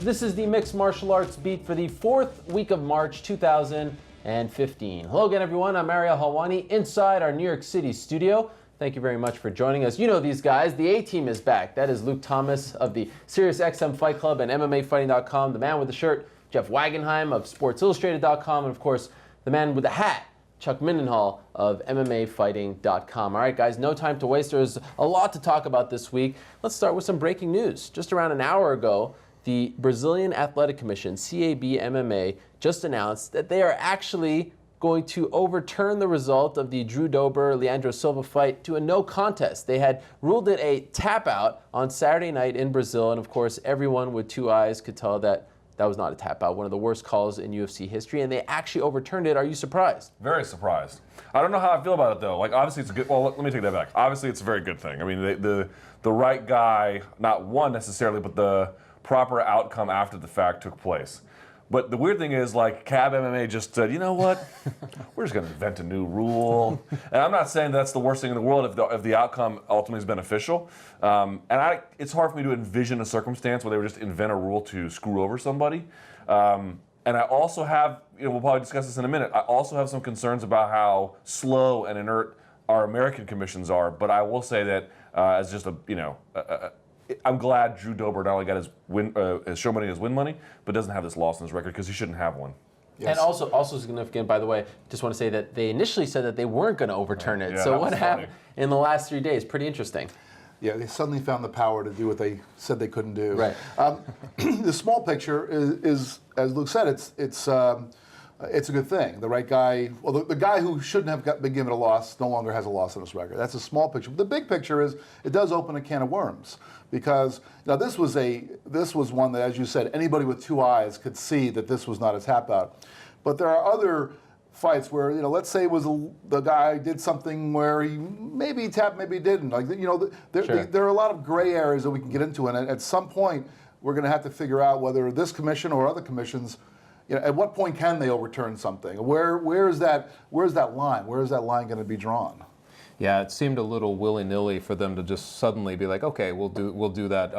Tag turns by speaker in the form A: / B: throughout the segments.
A: This is the Mixed Martial Arts Beat for the 4th week of March 2015. Hello again, everyone. I'm Ariel Helwani inside our New York City studio. Thank you very much for joining us. You know these guys. The A-Team is back. That is Luke Thomas of the SiriusXM Fight Club and MMAfighting.com, the man with the shirt, Jeff Wagenheim of SportsIllustrated.com, and of course, the man with the hat, Chuck Mindenhall of MMAfighting.com. All right, guys, no time to waste. There's a lot to talk about this week. Let's start with some breaking news. Just around an hour ago, the Brazilian Athletic Commission, CAB MMA, just announced that they are actually going to overturn the result of the Drew Dober-Leandro Silva fight to a no contest. They had ruled it a tap out on Saturday night in Brazil, and of course, everyone with two eyes could tell that that was not a tap out, one of the worst calls in UFC history, and they actually overturned it. Are you surprised?
B: Very surprised. I don't know how I feel about it though. Like, obviously it's a good, well, let me take that back. Obviously it's a very good thing. I mean, the right guy, not won necessarily, but the proper outcome after the fact took place. But the weird thing is, like, CAB MMA just said, you know what, we're just going to invent a new rule. And I'm not saying that's the worst thing in the world if the outcome ultimately is beneficial. It's hard for me to envision a circumstance where they would just invent a rule to screw over somebody. And I also have, we'll probably discuss this in a minute, I also have some concerns about how slow and inert our American commissions are. But I will say that as just I'm glad Drew Dober not only got his show money and his win money, but doesn't have this loss in his record because he shouldn't have one.
A: Yes. And also significant, by the way, just want to say that they initially said that they weren't going to overturn it.
B: Yeah,
A: so what happened in the last 3 days? Pretty interesting.
C: Yeah, they suddenly found the power to do what they said they couldn't do.
A: Right.
C: The small picture is, as Luke said, it's a good thing. The right guy, well, the guy who shouldn't have been given a loss no longer has a loss on his record. That's a small picture. But the big picture is it does open a can of worms, because now this was one that, as you said, anybody with two eyes could see that this was not a tap out. But there are other fights where, let's say it was the guy did something where he maybe tapped, maybe didn't. Like, there are a lot of gray areas that we can get into, and at some point we're going to have to figure out whether this commission or other commissions, at what point can they overturn something? Where is that line? Where is that line going to be drawn?
D: Yeah, it seemed a little willy-nilly for them to just suddenly be like, okay, we'll do that.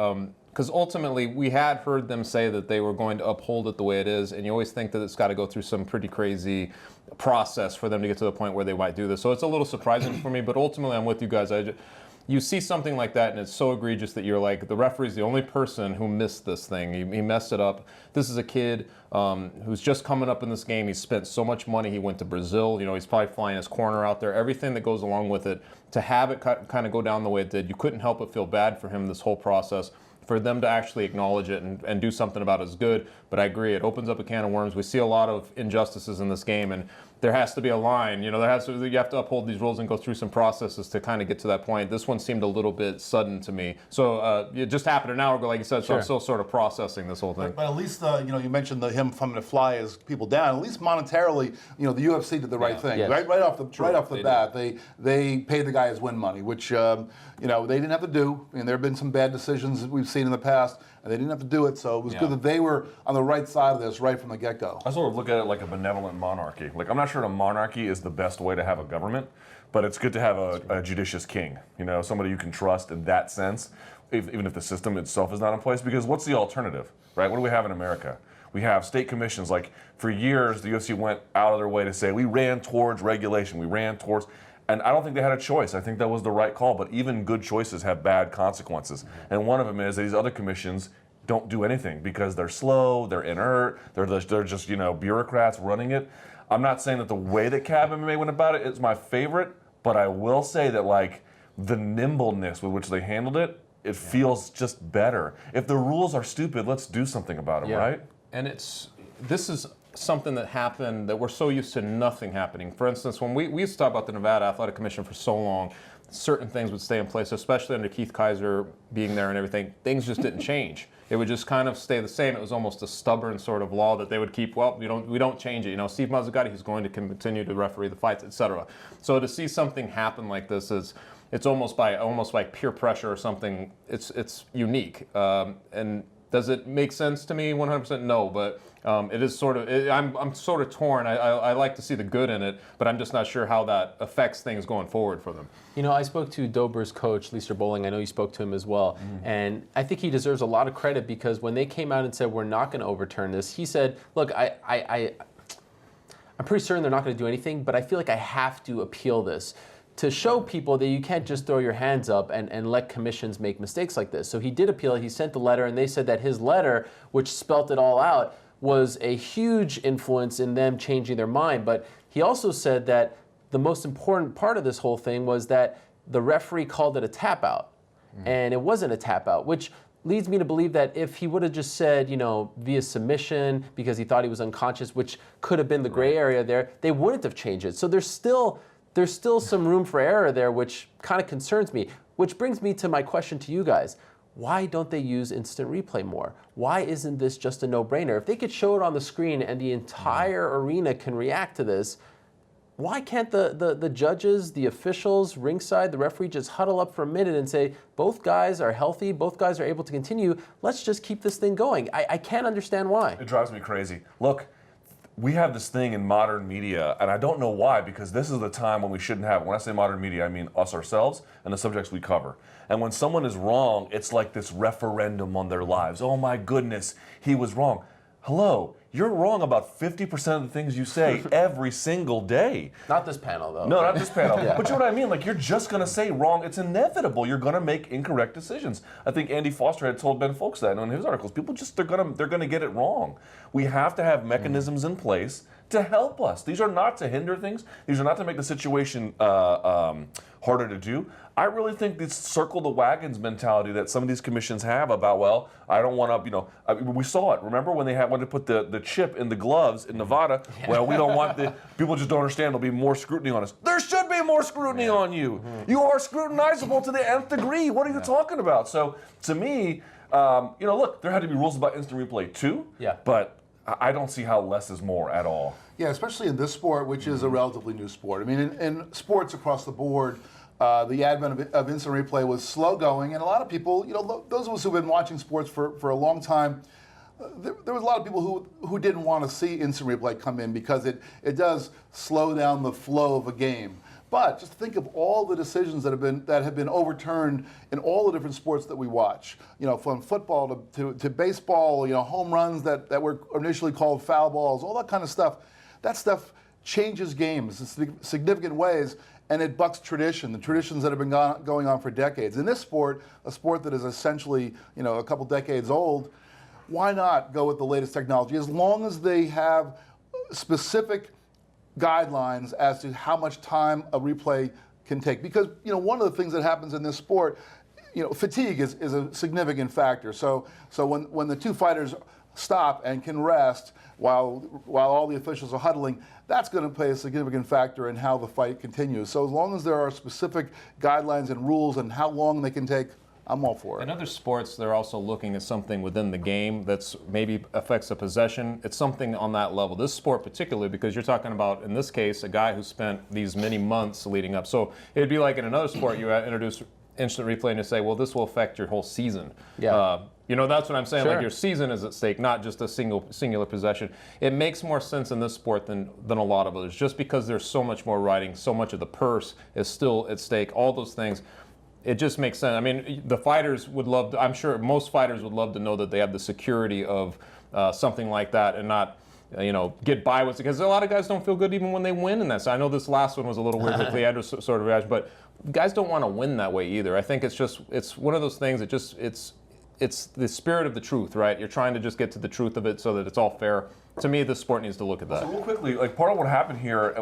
D: Because ultimately, we had heard them say that they were going to uphold it the way it is, and you always think that it's got to go through some pretty crazy process for them to get to the point where they might do this. So it's a little surprising for me, but ultimately, I'm with you guys. You see something like that, and it's so egregious that you're like, the referee's the only person who missed this thing. He messed it up. This is a kid who's just coming up in this game. He's spent so much money. He went to Brazil. He's probably flying his corner out there. Everything that goes along with it. To have it kind of go down the way it did, you couldn't help but feel bad for him this whole process. For them to actually acknowledge it and do something about it is good. But I agree, it opens up a can of worms. We see a lot of injustices in this game, and there has to be a line. You have to uphold these rules and go through some processes to kind of get to that point. This one seemed a little bit sudden to me. So it just happened an hour ago, like you said. So sure. I'm still sort of processing this whole thing.
C: But at least you mentioned him coming to fly his people down. At least monetarily, the UFC did the right thing.
A: Yes.
C: Right off the bat, they paid the guy his win money, which they didn't have to do. I mean, there have been some bad decisions that we've seen in the past, and they didn't have to do it. So it was good that they were on the right side of this right from the get-go.
B: I sort of look at it like a benevolent monarchy. Like, I'm not sure a monarchy is the best way to have a government, but it's good to have a judicious king. Somebody you can trust in that sense, even if the system itself is not in place. Because what's the alternative, right? What do we have in America? We have state commissions. Like, for years, the UFC went out of their way to say, we ran towards regulation. We ran towards... And I don't think they had a choice. I think that was the right call. But even good choices have bad consequences. And one of them is that these other commissions don't do anything because they're slow, they're inert, they're just bureaucrats running it. I'm not saying that the way that CAB MMA went about it is my favorite, but I will say that, like, the nimbleness with which they handled it, it feels just better. If the rules are stupid, let's do something about them, right?
D: And this is something that happened that we're so used to nothing happening. For instance, when we used to talk about the Nevada Athletic Commission for so long, certain things would stay in place, especially under Keith Kaiser being there and everything. Things just didn't change. It would just kind of stay the same. It was almost a stubborn sort of law that they would keep. Well, we don't change it. Steve Mazzagatti, he's going to continue to referee the fights, etc. So to see something happen like this it's almost by peer pressure or something. It's unique, and Does it make sense to me? 100% no, but it is sort of. I'm sort of torn. I like to see the good in it, but I'm just not sure how that affects things going forward for them.
A: You know, I spoke to Dober's coach, Lester Bowling. I know you spoke to him as well. And I think he deserves a lot of credit because when they came out and said, we're not going to overturn this, he said, look, I'm pretty certain they're not going to do anything, but I feel like I have to appeal this to show people that you can't just throw your hands up and let commissions make mistakes like this. So he did appeal. He sent the letter, and they said that his letter, which spelt it all out, was a huge influence in them changing their mind. But he also said that the most important part of this whole thing was that the referee called it a tap out, and it wasn't a tap out, which leads me to believe that if he would have just said, you know, via submission because he thought he was unconscious, which could have been the gray area there, they wouldn't have changed it. So there's still some room for error there, which kind of concerns me. Which brings me to my question to you guys. Why don't they use instant replay more? Why isn't this just a no-brainer? If they could show it on the screen and the entire arena can react to this, why can't the judges, the officials, ringside, the referee just huddle up for a minute and say, both guys are healthy, both guys are able to continue, let's just keep this thing going? I can't understand why.
B: It drives me crazy. Look, we have this thing in modern media, and I don't know why, because this is the time when we shouldn't have it. When I say modern media, I mean us ourselves and the subjects we cover. And when someone is wrong, it's like this referendum on their lives. Oh my goodness, he was wrong. Hello, you're wrong about 50% of the things you say every single day.
A: Not this panel, though.
B: No, not this panel. But you know what I mean? Like, you're just going to say wrong. It's inevitable. You're going to make incorrect decisions. I think Andy Foster had told Ben Folks that in his articles. People just, they're going to get it wrong. We have to have mechanisms in place to help us. These are not to hinder things. These are not to make the situation harder to do. I really think this circle the wagons mentality that some of these commissions have about, well, I don't want to, you know, we saw it. Remember when they wanted to put the chip in the gloves in Nevada? Yeah. Well, we don't want people just don't understand there'll be more scrutiny on us. There should be more scrutiny on you. You are scrutinizable to the nth degree. What are you talking about? So to me, you know, look, there had to be rules about instant replay too.
A: Yeah.
B: But I don't see how less is more at all.
C: Yeah, especially in this sport, which is a relatively new sport. I mean, in sports across the board, the advent of instant replay was slow going, and a lot of people, you know, those of us who've been watching sports for a long time, there was a lot of people who didn't want to see instant replay come in because it does slow down the flow of a game. But just think of all the decisions that have been overturned in all the different sports that we watch. You know, from football to baseball, you know, home runs that were initially called foul balls, all that kind of stuff. That stuff changes games in significant ways, and it bucks tradition, the traditions that have been going on for decades. In this sport, a sport that is essentially, you know, a couple decades old, why not go with the latest technology as long as they have specific guidelines as to how much time a replay can take? Because, you know, one of the things that happens in this sport, you know, fatigue is a significant factor. So when the two fighters stop and can rest while all the officials are huddling, that's going to play a significant factor in how the fight continues. So as long as there are specific guidelines and rules and how long they can take, I'm all for it.
D: In other sports, they're also looking at something within the game that's maybe affects a possession. It's something on that level. This sport particularly, because you're talking about, in this case, a guy who spent these many months leading up. So it'd be like in another sport, you introduce instant replay and you say, well, this will affect your whole season.
A: Yeah.
D: You know, that's what I'm saying.
A: Sure.
D: Like, your season is at stake, not just a singular possession. It makes more sense in this sport than a lot of others, just because there's so much more riding, so much of the purse is still at stake, all those things. It just makes sense. I mean, the fighters would love to, I'm sure most fighters would love to know that they have the security of something like that and not, you know, get by with it. Because a lot of guys don't feel good even when they win in that. So I know this last one was a little weird with Leandro sort of reaction, but guys don't want to win that way either. I think it's one of those things that it's the spirit of the truth, right? You're trying to just get to the truth of it so that it's all fair. To me, the sport needs to look at that.
B: So real quickly, like, part of what happened here,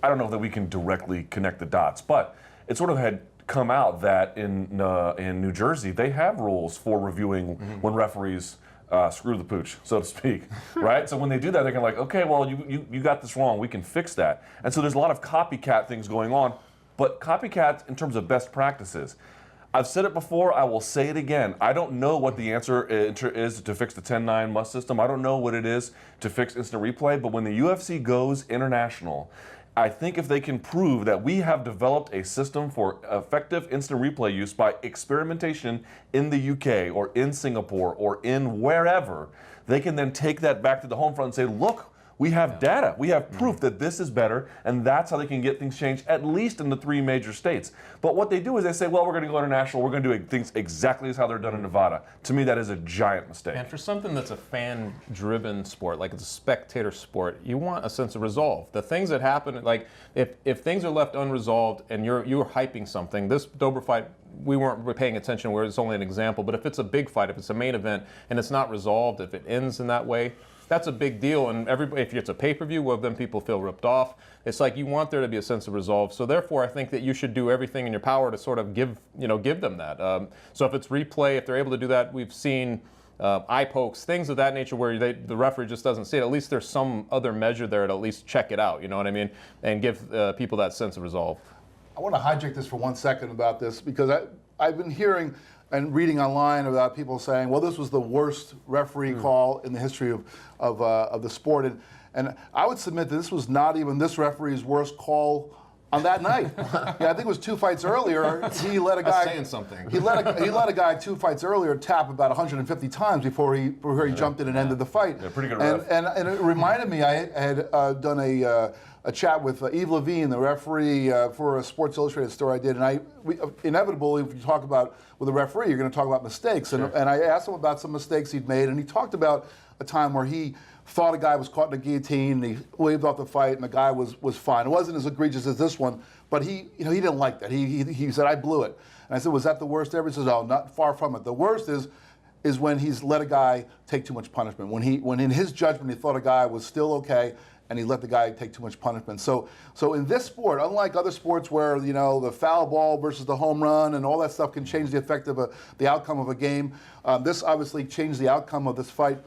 B: I don't know that we can directly connect the dots, but it sort of had come out that in New Jersey, they have rules for reviewing when referees screw the pooch, so to speak, right? So when they do that, they're like, okay, well, you got this wrong, we can fix that. And so there's a lot of copycat things going on, but copycats in terms of best practices. I've said it before, I will say it again. I don't know what the answer is to fix the 10-9 must system. I don't know what it is to fix instant replay, but when the UFC goes international, I think if they can prove that we have developed a system for effective instant replay use by experimentation in the UK or in Singapore or in wherever, they can then take that back to the home front and say, look, we have data. We have proof that this is better, and that's how they can get things changed, at least in the 3 major states. But what they do is they say, well, we're going to go international. We're going to do things exactly as how they're done in Nevada. To me, that is a giant mistake.
D: And for something that's a fan-driven sport, like it's a spectator sport, you want a sense of resolve. The things that happen, like if things are left unresolved and you're hyping something, this Dober fight, we weren't paying attention where it's only an example, but if it's a big fight, if it's a main event and it's not resolved, if it ends in that way, that's a big deal, and if it's a pay-per-view, well, then people feel ripped off. It's like you want there to be a sense of resolve. So therefore, I think that you should do everything in your power to sort of give them that. So if it's replay, if they're able to do that, we've seen eye pokes, things of that nature where the referee just doesn't see it. At least there's some other measure there to at least check it out, you know what I mean? And give people that sense of resolve.
C: I want to hijack this for 1 second about this because I've been hearing and reading online about people saying, well, this was the worst referee call in the history of the sport. And I would submit that this was not even this referee's worst call on that night. Yeah, I think it was 2 fights earlier. He let a guy.
D: That's saying something.
C: He let a guy 2 fights earlier tap about 150 times before he jumped in and ended the fight.
B: Yeah, pretty good ref.
C: And it reminded me, I had done a chat with Yves Levine, the referee for a Sports Illustrated story I did, and inevitably, if you talk about with a referee, you're going to talk about mistakes. Sure. And I asked him about some mistakes he'd made, and he talked about a time where he thought a guy was caught in a guillotine, and he waved off the fight, and the guy was fine. It wasn't as egregious as this one, but he didn't like that. He said, I blew it. And I said, was that the worst ever? He says, oh, not far from it. The worst is when he's let a guy take too much punishment. When in his judgment he thought a guy was still okay, and he let the guy take too much punishment. So in this sport, unlike other sports where the foul ball versus the home run and all that stuff can change the effect of the outcome of a game, this obviously changed the outcome of this fight.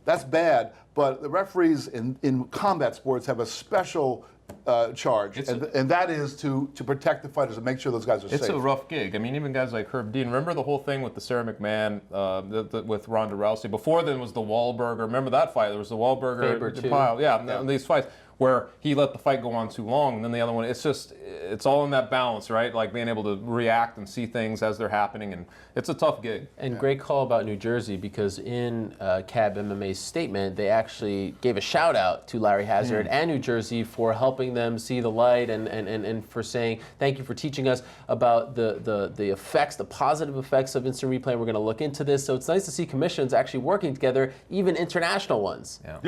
C: That's bad, but the referees in combat sports have a special charge, and that is to protect the fighters and make sure those guys are safe.
D: It's a rough gig. I mean, even guys like Herb Dean. Remember the whole thing with the Sarah McMahon with Ronda Rousey? Before then was the Wahlberger. Remember that fight? There was the Wahlberger pile. Yeah, these fights where he let the fight go on too long, and then the other one. It's all in that balance, right? Like being able to react and see things as they're happening, and it's a tough gig.
A: And great call about New Jersey, because in CAB MMA's statement, they actually gave a shout out to Larry Hazard and New Jersey for helping them see the light and for saying thank you for teaching us about the effects, the positive effects of instant replay. We're going to look into this. So it's nice to see commissions actually working together, even international ones.
B: Yeah.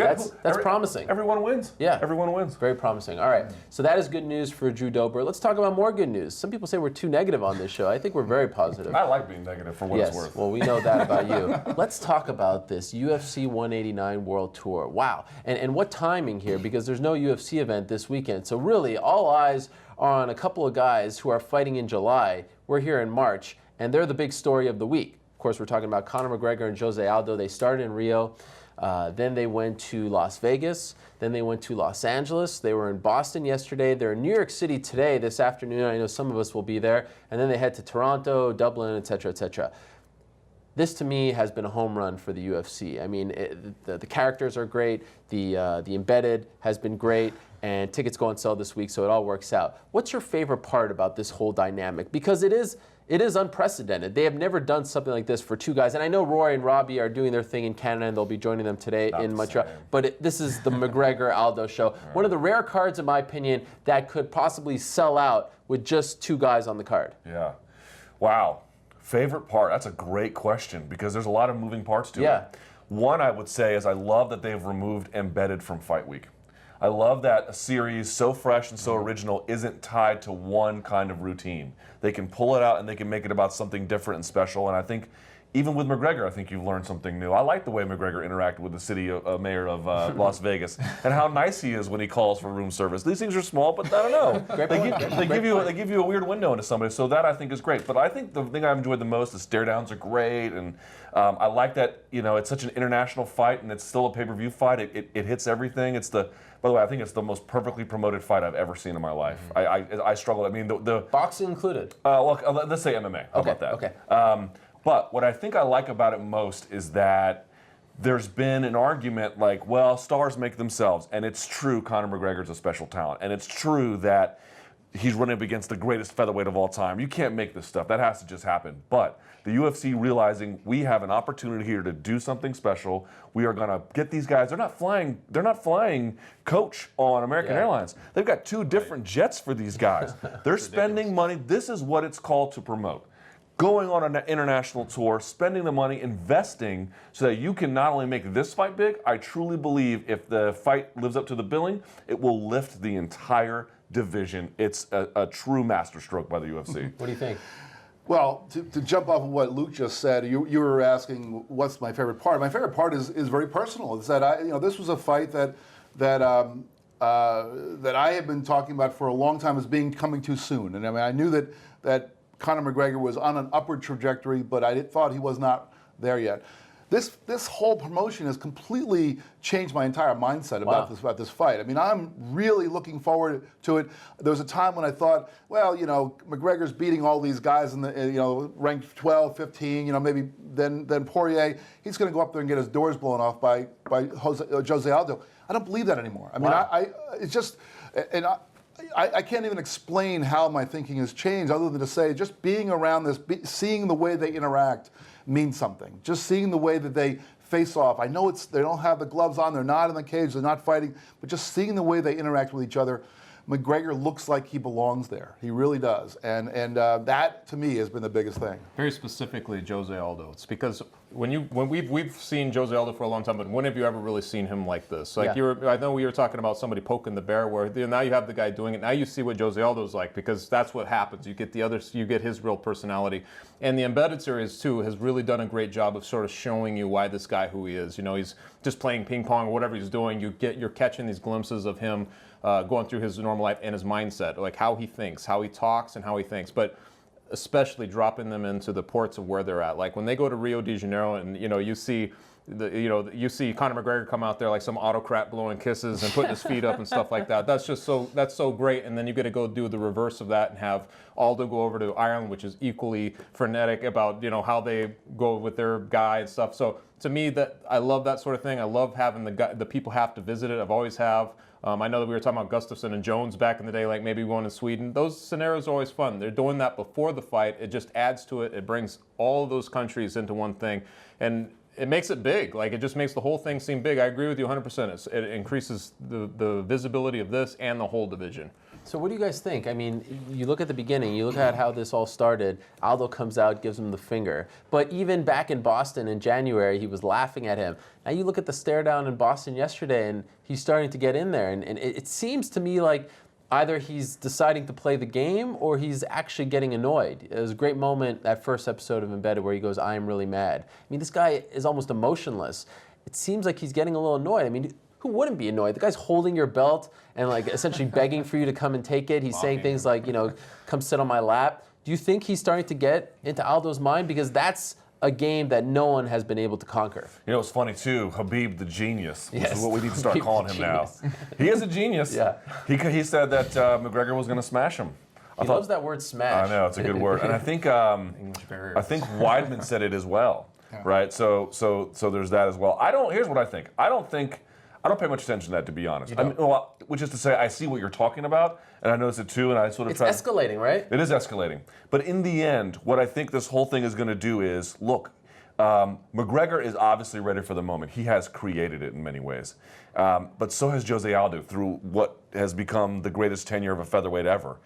A: That's promising.
B: Everyone wins.
A: Yeah.
B: Everyone wins.
A: Very promising. All right. So that is good news for Drew Dober. Let's talk about more good news. Some people say we're too negative on this show. I think we're very positive.
B: I like being negative for what it's worth.
A: Well, we know that about you. Let's talk about this UFC 189 World Tour. Wow. And what timing here, because there's no UFC event this weekend. So really, all eyes are on a couple of guys who are fighting in July. We're here in March, and they're the big story of the week. Of course, we're talking about Conor McGregor and Jose Aldo. They started in Rio. Then they went to Las Vegas. Then they went to Los Angeles. They were in Boston yesterday. They're in New York City today, this afternoon. I know some of us will be there. And then they head to Toronto, Dublin, et cetera, et cetera. This, to me, has been a home run for the UFC. I mean, the characters are great. The embedded has been great. And tickets go on sale this week, so it all works out. What's your favorite part about this whole dynamic? Because it is unprecedented. They have never done something like this for two guys. And I know Roy and Robbie are doing their thing in Canada, and they'll be joining them today in Montreal. But this is the McGregor-Aldo show. Right. One of the rare cards, in my opinion, that could possibly sell out with just two guys on the card.
B: Yeah. Wow. Favorite part? That's a great question, because there's a lot of moving parts to it. One, I would say, is I love that they've removed embedded from Fight Week. I love that a series so fresh and so original isn't tied to one kind of routine. They can pull it out and they can make it about something different and special. And I think even with McGregor, I think you've learned something new. I like the way McGregor interacted with the city mayor of Las Vegas, and how nice he is when he calls for room service. These things are small, but I don't know. They give you a weird window into somebody, so that I think is great. But I think the thing I've enjoyed the most, the stare downs are great, and I like that it's such an international fight, and it's still a pay-per-view fight. It hits everything. By the way, I think it's the most perfectly promoted fight I've ever seen in my life. I struggle. I mean, the
A: boxing included.
B: Well, let's say MMA. How about that?
A: Okay.
B: But what I think I like about it most is that there's been an argument like, well, stars make themselves. And it's true Conor McGregor's a special talent. And it's true that he's running up against the greatest featherweight of all time. You can't make this stuff. That has to just happen. But the UFC realizing we have an opportunity here to do something special. We are going to get these guys. They're not flying coach on American Airlines. They've got 2 different jets for these guys. They're spending money. This is what it's called to promote. Going on an international tour, spending the money, investing so that you can not only make this fight big, I truly believe if the fight lives up to the billing, it will lift the entire division. It's a true masterstroke by the UFC.
A: What do you think?
C: Well, to jump off of what Luke just said, you were asking what's my favorite part. My favorite part is very personal. It's that this was a fight that I had been talking about for a long time as coming too soon. And I mean, I knew that Conor McGregor was on an upward trajectory, but I thought he was not there yet. This whole promotion has completely changed my entire mindset about this fight. I mean, I'm really looking forward to it. There was a time when I thought, well, McGregor's beating all these guys in the ranked 12, 15, maybe then Poirier, he's going to go up there and get his doors blown off by Jose Aldo. I don't believe that anymore. I mean, it's just, and I can't even explain how my thinking has changed other than to say just being around this, seeing the way they interact means something. Just seeing the way that they face off. I know they don't have the gloves on, they're not in the cage, they're not fighting, but just seeing the way they interact with each other, McGregor looks like he belongs there. He really does. And that, to me, has been the biggest thing.
D: Very specifically, Jose Aldo. It's because when we've seen Jose Aldo for a long time, but when have you ever really seen him like this? Like I know we were talking about somebody poking the bear, where now you have the guy doing it. Now you see what Jose Aldo's like, because that's what happens. You get you get his real personality. And the Embedded series too has really done a great job of sort of showing you why this guy who he is. He's just playing ping pong or whatever he's doing. You're catching these glimpses of him going through his normal life and his mindset, like how he thinks, how he talks, and how he thinks. But especially dropping them into the ports of where they're at. Like when they go to Rio de Janeiro, and you see Conor McGregor come out there like some autocrat blowing kisses and putting his feet up and stuff like that. That's so great. And then you get to go do the reverse of that and have Aldo go over to Ireland, which is equally frenetic about how they go with their guy and stuff. So to me, that I love that sort of thing. I love having the people have to visit it. I've always have. I know that we were talking about Gustafsson and Jones back in the day, like maybe one in Sweden. Those scenarios are always fun. They're doing that before the fight. It just adds to it. It brings all of those countries into one thing. And it makes it big. Like, it just makes the whole thing seem big. I agree with you 100%. It increases the visibility of this and the whole division.
A: So what do you guys think? I mean, you look at the beginning, you look at how this all started. Aldo comes out, gives him the finger. But even back in Boston in January, he was laughing at him. Now you look at the stare down in Boston yesterday, and he's starting to get in there. And it seems to me like either he's deciding to play the game or he's actually getting annoyed. It was a great moment, that first episode of Embedded, where he goes, "I am really mad." I mean, this guy is almost emotionless. It seems like he's getting a little annoyed. I mean, who wouldn't be annoyed? The guy's holding your belt and like essentially begging for you to come and take it. He's saying things like, come sit on my lap. Do you think he's starting to get into Aldo's mind? Because that's a game that no one has been able to conquer.
B: It's funny too, Habib the genius, which
A: Yes.
B: is what we need to start calling him now. He is a genius.
A: Yeah.
B: He said that McGregor was going to smash him.
A: He loves that word smash.
B: I know, it's a good word. And I think Weidman said it as well. Right? So there's that as well. Here's what I think. I don't pay much attention to that, to be honest. Which is to say, I see what you're talking about, and I notice it too, and I sort of
A: It's escalating, right?
B: It is escalating. But in the end, what I think this whole thing is going to do is, look, McGregor is obviously ready for the moment. He has created it in many ways. But so has Jose Aldo through what has become the greatest tenure of a featherweight ever.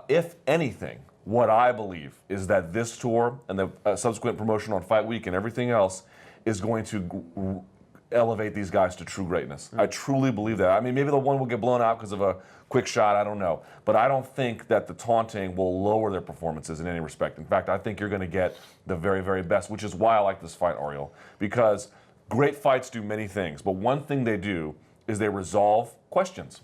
B: If anything, what I believe is that this tour and the subsequent promotion on Fight Week and everything else is going to elevate these guys to true greatness. I truly believe that. I mean, maybe the one will get blown out because of a quick shot, I don't know. But I don't think that the taunting will lower their performances in any respect. In fact, I think you're going to get the very, very best, which is why I like this fight, Ariel. Because great fights do many things, but one thing they do is they resolve questions.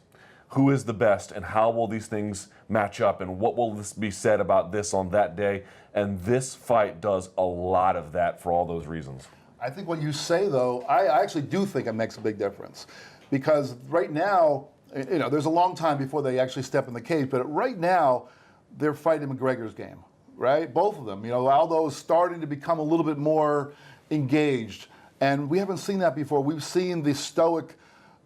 B: Who is the best, and how will these things match up, and what will this be said about this on that day? And this fight does a lot of that for all those reasons.
C: I think what you say, though, I actually do think it makes a big difference. Because right now, there's a long time before they actually step in the cage, but right now, they're fighting McGregor's game, right? Both of them. Aldo's starting to become a little bit more engaged. And we haven't seen that before. We've seen the stoic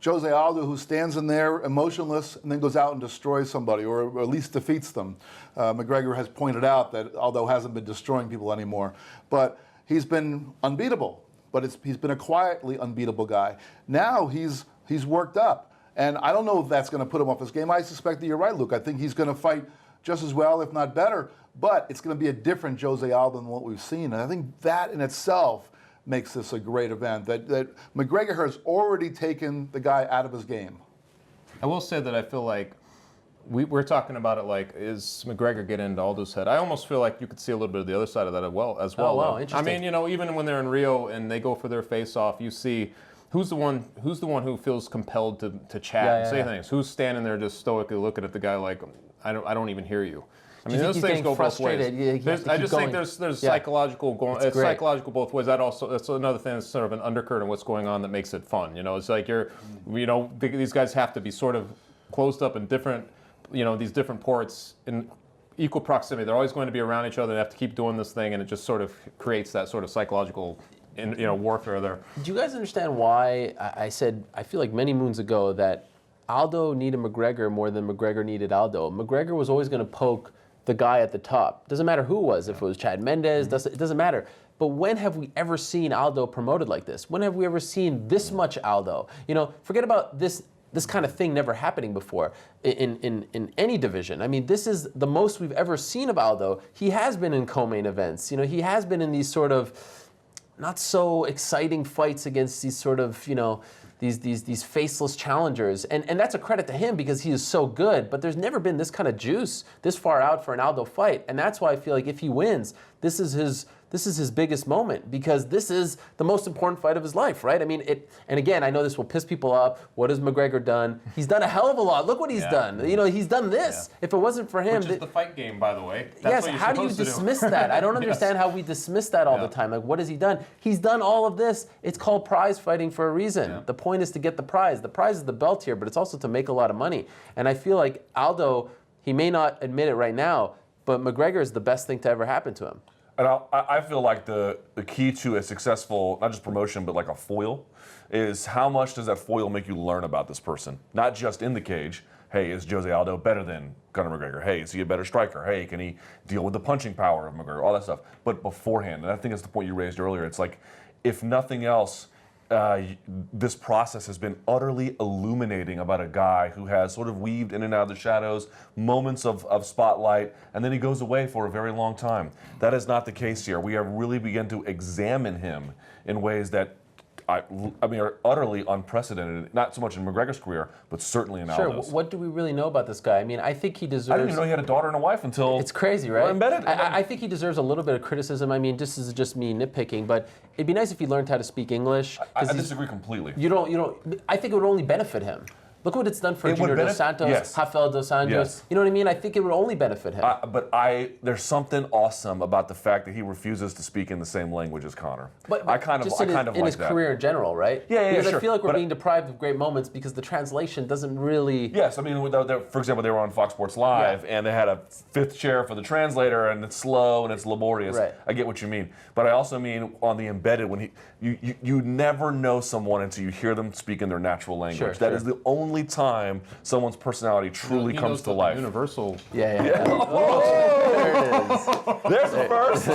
C: Jose Aldo who stands in there emotionless and then goes out and destroys somebody, or at least defeats them. McGregor has pointed out that Aldo hasn't been destroying people anymore, but he's been unbeatable. But he's been a quietly unbeatable guy. Now he's worked up, and I don't know if that's going to put him off his game. I suspect that you're right, Luke. I think he's going to fight just as well, if not better, but it's going to be a different Jose Aldo than what we've seen. And I think that in itself makes this a great event, that McGregor has already taken the guy out of his game.
D: I will say that I feel like we're talking about it like, is McGregor getting into Aldo's head? I almost feel like you could see a little bit of the other side of that as well.
A: Oh, wow, interesting.
D: I mean, you know, even when they're in Rio and they go for their face-off, you see who's the one who feels compelled to chat and say things. Who's standing there just stoically looking at the guy like, I don't even hear you. I mean, those things go both ways. I just think there's psychological both ways. That's another thing that's sort of an undercurrent of what's going on that makes it fun. You know, it's like these guys have to be sort of closed up in different, these different ports in equal proximity. They're always going to be around each other. They have to keep doing this thing, and it just sort of creates that sort of psychological, warfare there.
A: Do you guys understand why I said I feel like many moons ago that Aldo needed McGregor more than McGregor needed Aldo? McGregor was always going to poke the guy at the top. Doesn't matter who it was, if it was Chad Mendes, it doesn't matter. But when have we ever seen Aldo promoted like this? When have we ever seen this much Aldo? Forget about this kind of thing never happening before in any division. I mean, this is the most we've ever seen of Aldo. He has been in co-main events. He has been in these sort of not so exciting fights against these sort of, these faceless challengers. And that's a credit to him because he is so good, but there's never been this kind of juice this far out for an Aldo fight. And that's why I feel like if he wins, this is his biggest moment, because this is the most important fight of his life, right? I mean, and again, I know this will piss people off. What has McGregor done? He's done a hell of a lot. Look what he's done. He's done this. Yeah. If it wasn't for him...
D: Which is the fight game, by the way.
A: That's yes, how do you dismiss that? I don't understand how we dismiss that all the time. Like, what has he done? He's done all of this. It's called prize fighting for a reason. Yeah. The point is to get the prize. The prize is the belt here, but it's also to make a lot of money. And I feel like Aldo, he may not admit it right now, but McGregor is the best thing to ever happen to him.
B: And I feel like the key to a successful, not just promotion, but like a foil, is how much does that foil make you learn about this person? Not just in the cage. Hey, is Jose Aldo better than Conor McGregor? Hey, is he a better striker? Hey, can he deal with the punching power of McGregor? All that stuff. But beforehand, and I think that's the point you raised earlier, it's like, if nothing else, this process has been utterly illuminating about a guy who has sort of weaved in and out of the shadows, moments of spotlight, and then he goes away for a very long time. That is not the case here. We have really begun to examine him in ways that are utterly unprecedented, not so much in McGregor's career, but certainly in Aldo's.
A: What do we really know about this guy? I mean, I think he deserves...
B: I didn't even know he had a daughter and a wife until...
A: It's crazy, right?
B: Embedded.
A: I think he deserves a little bit of criticism. I mean, this is just me nitpicking, but it'd be nice if he learned how to speak English.
B: I disagree completely.
A: You don't... I think it would only benefit him. Look what it's done for Junior Dos Santos, Rafael Dos Anjos.
B: Yes.
A: You know what I mean? I think it would only benefit him.
B: But there's something awesome about the fact that he refuses to speak in the same language as Conor.
A: But
B: I kind of
A: in
B: like
A: his
B: that.
A: career in general, right?
B: Yeah,
A: because
B: sure.
A: I feel like we're being deprived of great moments because the translation doesn't really...
B: Yes, I mean, for example, they were on Fox Sports Live, and they had a fifth chair for the translator, and it's slow and it's laborious.
A: Right.
B: I get what you mean. But I also mean on the embedded, when you never know someone until you hear them speak in their natural language. That is the only time someone's personality truly comes to life.
D: Universal.
A: Yeah.
B: Oh,
A: there it is.
B: There's the first.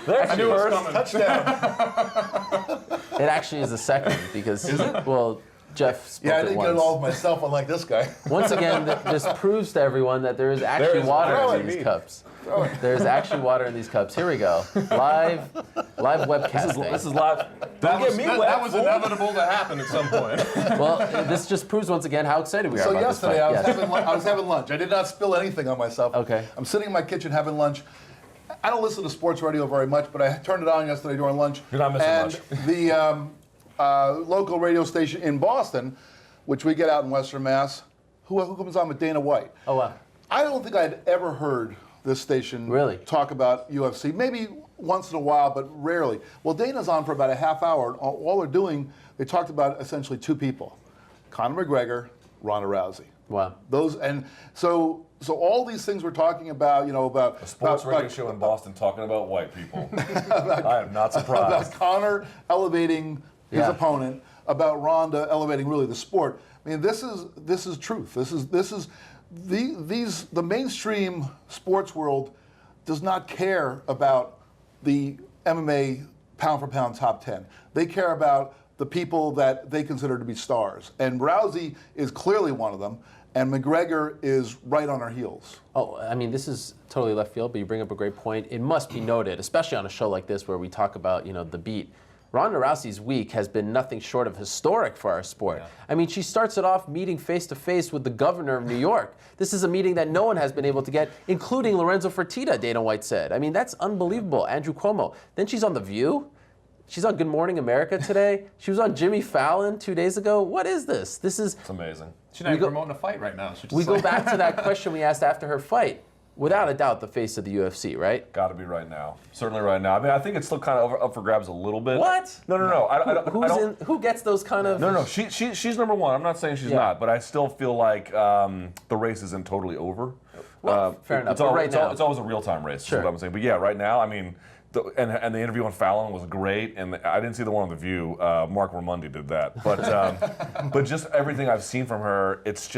B: There's the first
C: Touchdown.
A: It actually is a second because, well, Jeff spoke
C: Yeah, I
A: it
C: didn't
A: once.
C: get it all myself, unlike this guy.
A: Once again, this proves to everyone that there is actually water in these cups. There's actually water in these cups. Here we go. Live webcasting.
B: This is live.
D: That was inevitable to happen at some point.
A: Well, this just proves once again how excited we are
C: So
A: about
C: yesterday
A: this fight.
C: I was having lunch. I did not spill anything on myself.
A: Okay.
C: I'm sitting in my kitchen having lunch. I don't listen to sports radio very much, but I turned it on yesterday during lunch.
B: You're not missing much.
C: The local radio station in Boston, which we get out in Western Mass, who comes on with Dana White.
A: Oh, wow.
C: I don't think I'd ever heard this station
A: Really?
C: talk about UFC. Maybe once in a while, but rarely. Well, Dana's on for about a half hour. And all they're doing, they talked about essentially two people, Conor McGregor, Ronda Rousey.
A: Wow.
C: So all these things we're talking about, about
B: A sports radio show in Boston talking about white people. I am not surprised.
C: About Conor elevating his opponent, about Ronda elevating really the sport. I mean, this is truth. The mainstream sports world does not care about the MMA pound for pound top 10. They care about the people that they consider to be stars. And Rousey is clearly one of them, and McGregor is right on her heels.
A: Oh, I mean, this is totally left field, but you bring up a great point. It must be noted, especially on a show like this where we talk about, the beat. Ronda Rousey's week has been nothing short of historic for our sport. Yeah. I mean, she starts it off meeting face-to-face with the governor of New York. This is a meeting that no one has been able to get, including Lorenzo Fertitta, Dana White said. I mean, that's unbelievable. Andrew Cuomo. Then she's on The View. She's on Good Morning America today. She was on Jimmy Fallon 2 days ago. What is this? It's
B: amazing.
D: She's not even promoting a fight right now.
A: We go back to that question we asked after her fight. Without a doubt, the face of the UFC, right?
B: Got to be right now. Certainly right now. I mean, I think it's still kind of up for grabs a little bit.
A: What?
B: No.
A: Who gets those kind of...
B: No. She's number one. I'm not saying she's not, but I still feel like the race isn't totally over.
A: Well, fair enough.
B: It's always a real-time race,
A: sure.
B: is what I'm saying. But yeah, right now, I mean... And the interview on Fallon was great, and I didn't see the one on The View. Mark Raimondi did that, but just everything I've seen from her, it's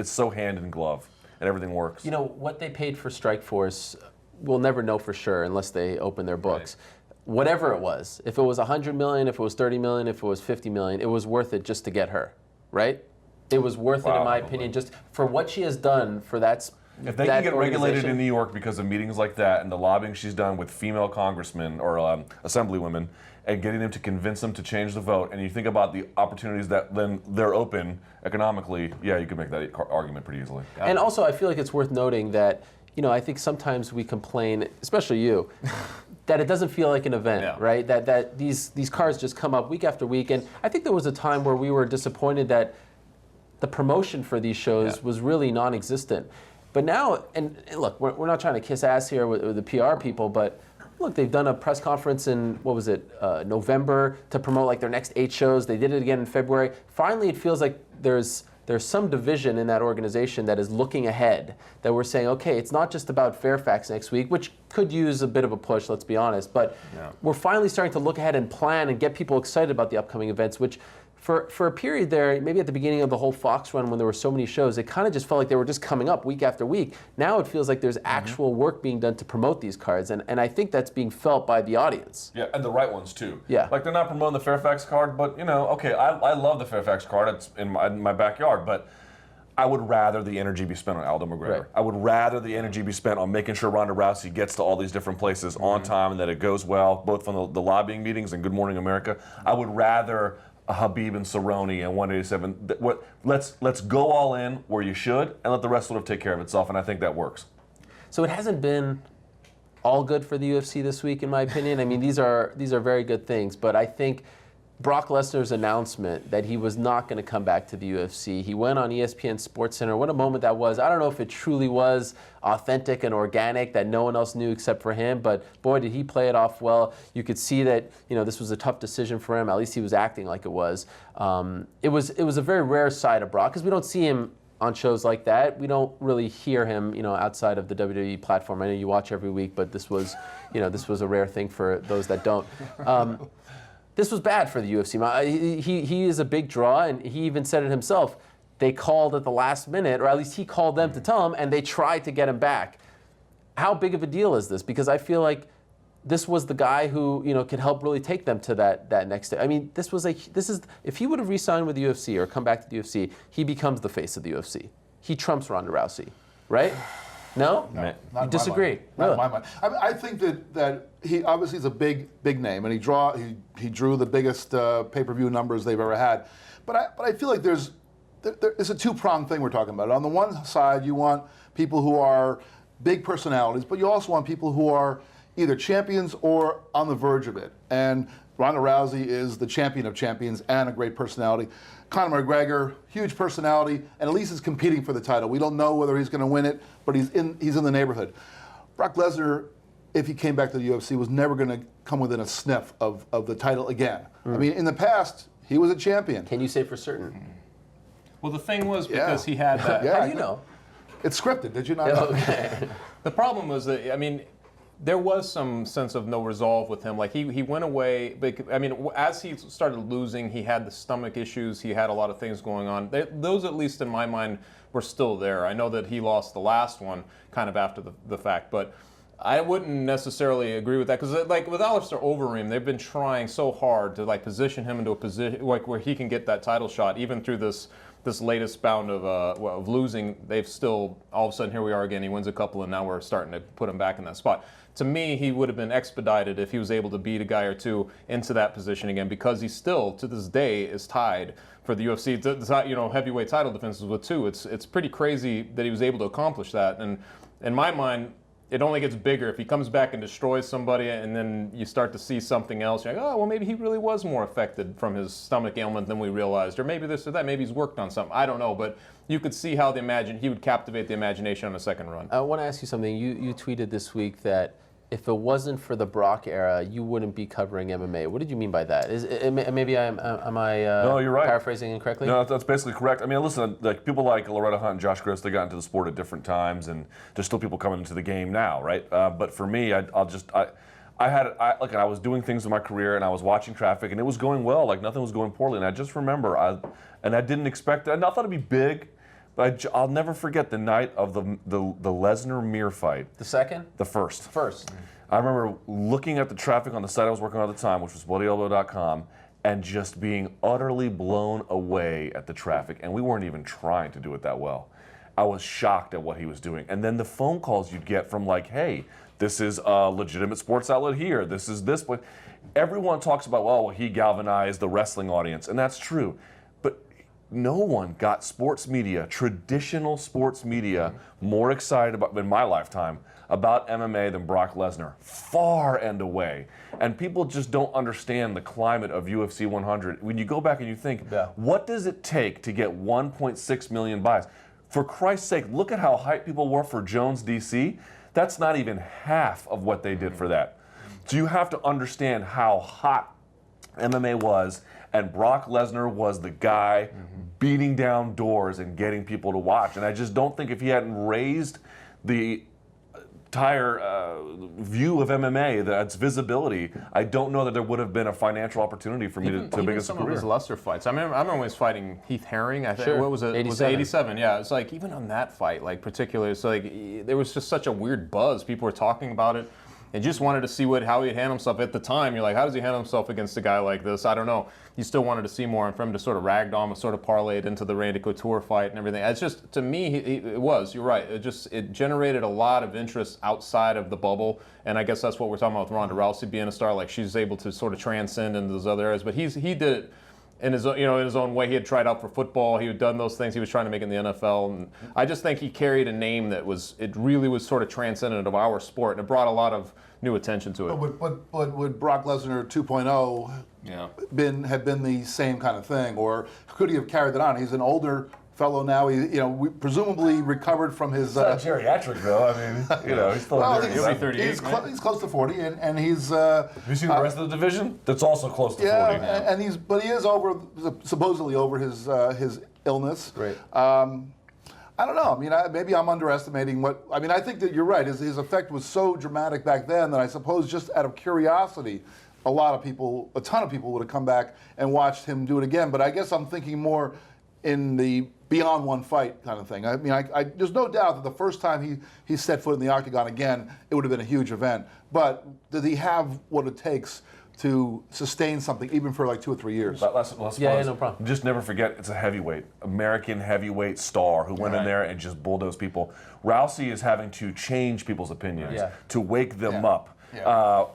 B: so hand in glove, and everything works.
A: What they paid for Strikeforce, we'll never know for sure unless they open their books. Right. Whatever it was, if it was $100 million, if it was $30 million, if it was $50 million, it was worth it just to get her, right? It was worth it, in my opinion, just for what she has done for that.
B: If they can get regulated in New York because of meetings like that and the lobbying she's done with female congressmen or assemblywomen and getting them to convince them to change the vote, and you think about the opportunities that then they're open economically, yeah, you could make that argument pretty easily.
A: And also, I feel like it's worth noting that, I think sometimes we complain, especially you, that it doesn't feel like an event, right? That these cards just come up week after week. And I think there was a time where we were disappointed that the promotion for these shows was really non-existent. But now, and look, we're not trying to kiss ass here with the PR people, but look, they've done a press conference in, November to promote like their next 8 shows. They did it again in February. Finally, it feels like there's some division in that organization that is looking ahead, that we're saying, okay, it's not just about Fairfax next week, which could use a bit of a push, let's be honest, but we're finally starting to look ahead and plan and get people excited about the upcoming events, which for a period there, maybe at the beginning of the whole Fox run when there were so many shows, it kind of just felt like they were just coming up week after week. Now it feels like there's actual work being done to promote these cards, and I think that's being felt by the audience.
B: Yeah, and the right ones too.
A: Yeah.
B: Like they're not promoting the Fairfax card, but okay, I love the Fairfax card. It's in my backyard, but I would rather the energy be spent on Aldo McGregor. Right. I would rather the energy be spent on making sure Ronda Rousey gets to all these different places on time and that it goes well, both from the lobbying meetings and Good Morning America. I would rather Habib and Cerrone and 187. Let's go all in where you should, and let the rest sort of take care of itself, and I think that works.
A: So it hasn't been all good for the UFC this week, in my opinion. I mean, these are very good things, but I think Brock Lesnar's announcement that he was not going to come back to the UFC. He went on ESPN SportsCenter. What a moment that was. I don't know if it truly was authentic and organic that no one else knew except for him, but boy, did he play it off well. You could see that, this was a tough decision for him. At least he was acting like it was. It was a very rare side of Brock because we don't see him on shows like that. We don't really hear him, outside of the WWE platform. I know you watch every week, but this was a rare thing for those that don't. This was bad for the UFC. He is a big draw, and he even said it himself. They called at the last minute, or at least he called them to tell him, and they tried to get him back. How big of a deal is this? Because I feel like this was the guy who could help really take them to that next step. I mean, if he would have re-signed with the UFC or come back to the UFC, he becomes the face of the UFC. He trumps Ronda Rousey, right? No?
C: Not
A: you disagree?
C: Not in my mind. I think that he obviously is a big name, and he drew the biggest pay-per-view numbers they've ever had. But I feel like there's a two-pronged thing we're talking about. On the one side, you want people who are big personalities, but you also want people who are either champions or on the verge of it. And Ronda Rousey is the champion of champions and a great personality. Conor McGregor, huge personality, and at least is competing for the title. We don't know whether he's going to win it, but he's in the neighborhood. Brock Lesnar, if he came back to the UFC, was never going to come within a sniff of the title again. I mean, in the past, he was a champion.
A: Can you say for certain?
D: Well, the thing was because he had that.
A: How do you know?
C: It's scripted. Did you not know?
A: Okay.
D: The problem was that, there was some sense of no resolve with him. Like he went away. I mean, as he started losing, he had the stomach issues. He had a lot of things going on. Those, at least in my mind, were still there. I know that he lost the last one kind of after the fact, but I wouldn't necessarily agree with that, because like with Alistair Overeem, they've been trying so hard to like position him into a position like where he can get that title shot. Even through this latest bout of losing, they've still, all of a sudden, here we are again. He wins a couple, and now we're starting to put him back in that spot. To me, he would have been expedited if he was able to beat a guy or two into that position again, because he still, to this day, is tied for the UFC, heavyweight title defenses with 2. It's pretty crazy that he was able to accomplish that. And in my mind, it only gets bigger if he comes back and destroys somebody, and then you start to see something else. You're like, oh, well, maybe he really was more affected from his stomach ailment than we realized, or maybe this or that. Maybe he's worked on something. I don't know, but you could see how he would captivate the imagination on a second run.
A: I want to ask you something. You tweeted this week that if it wasn't for the Brock era, you wouldn't be covering MMA. What did you mean by that? Maybe am I
B: no, you're right.
A: Paraphrasing incorrectly?
B: No, that's basically correct. I mean, listen, like people like Loretta Hunt and Josh Gross, they got into the sport at different times, and there's still people coming into the game now, right? But for me, I was doing things in my career, and I was watching traffic, and it was going well. Like nothing was going poorly, and I just remember, I didn't expect it. I thought it'd be big. But I'll never forget the night of the Lesnar-Mir fight.
A: The second?
B: The first.
A: First.
B: I remember looking at the traffic on the site I was working on at the time, which was bloodyelbow.com, and just being utterly blown away at the traffic. And we weren't even trying to do it that well. I was shocked at what he was doing. And then the phone calls you'd get from like, hey, this is a legitimate sports outlet here. This is this. Everyone talks about, well, he galvanized the wrestling audience. And that's true. No one got sports media, traditional sports media, more excited about, in my lifetime, about MMA than Brock Lesnar. Far and away. And people just don't understand the climate of UFC 100. When you go back and you think, what does it take to get 1.6 million buys? For Christ's sake, look at how hyped people were for Jones DC. That's not even half of what they did for that. So you have to understand how hot MMA was, and Brock Lesnar was the guy beating down doors and getting people to watch. And I just don't think if he hadn't raised the entire view of MMA, its visibility, I don't know that there would have been a financial opportunity for me to make his
D: some
B: career.
D: Of his lesser fights. I remember when he was fighting Heath Herring. I think what was it?
A: 87.
D: Was it 87? Yeah. It's like even on that fight, like particularly, it's like there was just such a weird buzz. People were talking about it. And just wanted to see how he'd handle himself at the time. You're like, how does he handle himself against a guy like this? I don't know. You still wanted to see more, and for him to sort of ragdoll him, sort of parlay it into the Randy Couture fight and everything. It's just, to me, you're right. It generated a lot of interest outside of the bubble, and I guess that's what we're talking about with Ronda Rousey being a star. Like she's able to sort of transcend into those other areas. But he did it in his own way. He had tried out for football. He had done those things. He was trying to make it in the NFL. And I just think he carried a name that really was sort of transcendent of our sport, and it brought a lot of new attention to it.
C: But would Brock Lesnar 2.0 have been the same kind of thing, or could he have carried that on? He's an older fellow now. He presumably recovered from his.
B: He's not geriatric though. I mean, he's still
D: he'll be 38.
C: He's close to 40, and he's.
B: Have you seen the rest of the division? That's also close to 40 now.
C: And he is supposedly over his illness.
A: Right.
C: I don't know. I mean, maybe I'm underestimating what. I mean, I think that you're right. His effect was so dramatic back then that I suppose just out of curiosity, a ton of people would have come back and watched him do it again. But I guess I'm thinking more in the beyond one fight kind of thing. I mean, there's no doubt that the first time he set foot in the octagon again, it would have been a huge event. But did he have what it takes to sustain something even for like 2 or 3 years?
A: No problem.
B: Just never forget, it's a heavyweight, American heavyweight star who went in there and just bulldozed people. Rousey is having to change people's opinions to wake them up.
C: Yeah.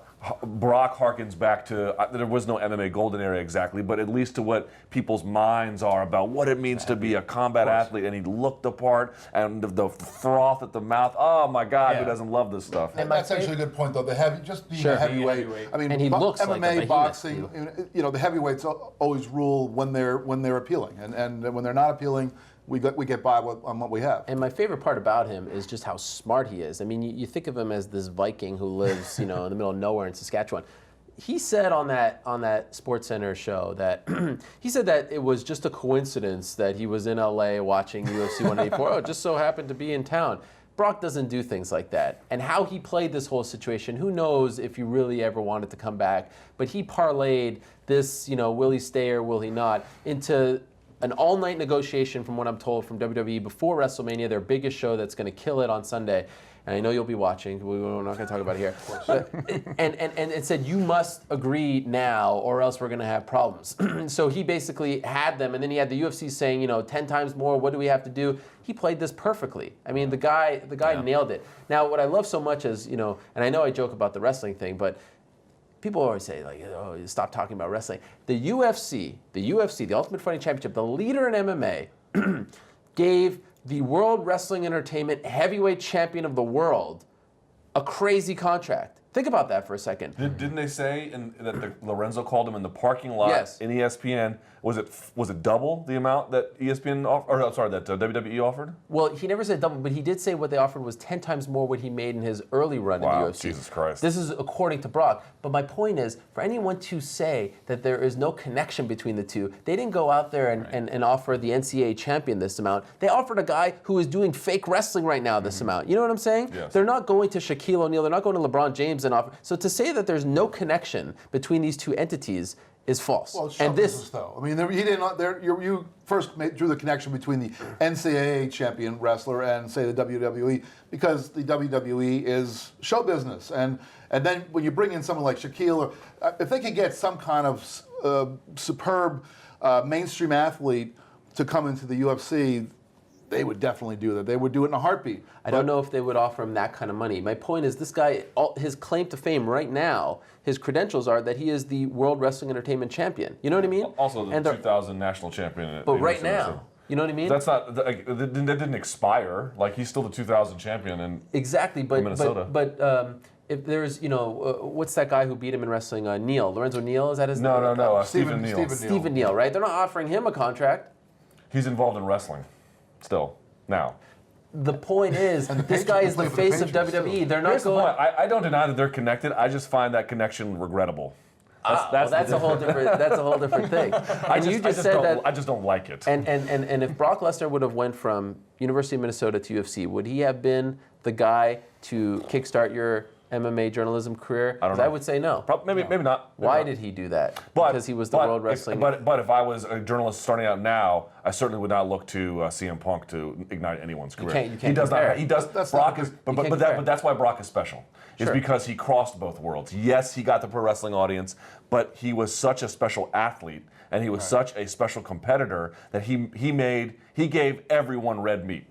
B: Brock harkens back to, there was no MMA golden era exactly, but at least to what people's minds are about what it means to be a combat athlete, and he looked the part, and the froth at the mouth. Oh my God, who doesn't love this stuff?
C: And that's actually a good point, though. The being a heavyweight. I mean,
A: and he looks
C: MMA,
A: like a behemoth,
C: boxing, the heavyweights always rule when they're appealing, and when they're not appealing, we get by on what we have.
A: And my favorite part about him is just how smart he is. I mean, you think of him as this Viking who lives, in the middle of nowhere in Saskatchewan. He said on that SportsCenter show that he said that it was just a coincidence that he was in LA watching UFC 184. Oh, it just so happened to be in town. Brock doesn't do things like that. And how he played this whole situation, who knows if he really ever wanted to come back. But he parlayed this, will he stay or will he not, into an all-night negotiation, from what I'm told, from WWE before WrestleMania, their biggest show that's going to kill it on Sunday. And I know you'll be watching. We're not going to talk about it here. But, and it said, you must agree now or else we're going to have problems. So he basically had them, and then he had the UFC saying, 10 times more, what do we have to do? He played this perfectly. I mean, the guy nailed it. Now, what I love so much is, and I know I joke about the wrestling thing, but people always say, stop talking about wrestling. The UFC, the Ultimate Fighting Championship, the leader in MMA, gave the World Wrestling Entertainment heavyweight champion of the world a crazy contract. Think about that for a second.
B: Didn't they say that Lorenzo called him in the parking lot in ESPN? Was it double the amount that ESPN that WWE offered?
A: Well, he never said double, but he did say what they offered was 10 times more what he made in his early run in the UFC.
B: Jesus Christ.
A: This is according to Brock. But my point is, for anyone to say that there is no connection between the two, they didn't go out there and offer the NCAA champion this amount. They offered a guy who is doing fake wrestling right now this amount. You know what I'm saying?
B: Yes.
A: They're not going to Shaquille O'Neal. They're not going to LeBron James and offer. So to say that there's no connection between these two entities is false.
C: Well, it's business, though. I mean, he did not. You first drew the connection between the NCAA champion wrestler and, say, the WWE, because the WWE is show business, and then when you bring in someone like Shaquille, or if they could get some kind of superb mainstream athlete to come into the UFC, they would definitely do that. They would do it in a heartbeat.
A: I don't know if they would offer him that kind of money. My point is, this guy, his claim to fame right now, his credentials are that he is the World Wrestling Entertainment champion. You know what I mean?
B: Also the 2000 national champion.
A: But right now, you know what I mean?
B: That's not. That didn't expire. Like, he's still the 2000 champion in Minnesota.
A: But if there's, what's that guy who beat him in wrestling? Lorenzo Neal, is that his name?
B: No. Stephen Neal.
A: Stephen Neal, right? They're not offering him a contract.
B: He's involved in wrestling still now.
A: The point is, this guy is the face of WWE. They're not
B: Here's
A: going.
B: the point. I don't deny that they're connected. I just find that connection regrettable.
A: That's a whole different thing.
B: I just don't like it.
A: And if Brock Lesnar would have went from University of Minnesota to UFC, would he have been the guy to kickstart your MMA journalism career?
B: I don't know.
A: I would say no.
B: Maybe not.
A: Why did he do that? Because he was the World Wrestling.
B: But if I was a journalist starting out now, I certainly would not look to CM Punk to ignite anyone's career.
A: You can't compare.
B: He does. Brock is. But that's why Brock is special. Is because he crossed both worlds. Yes, he got the pro wrestling audience, but he was such a special athlete and he was such a special competitor that he gave everyone red meat.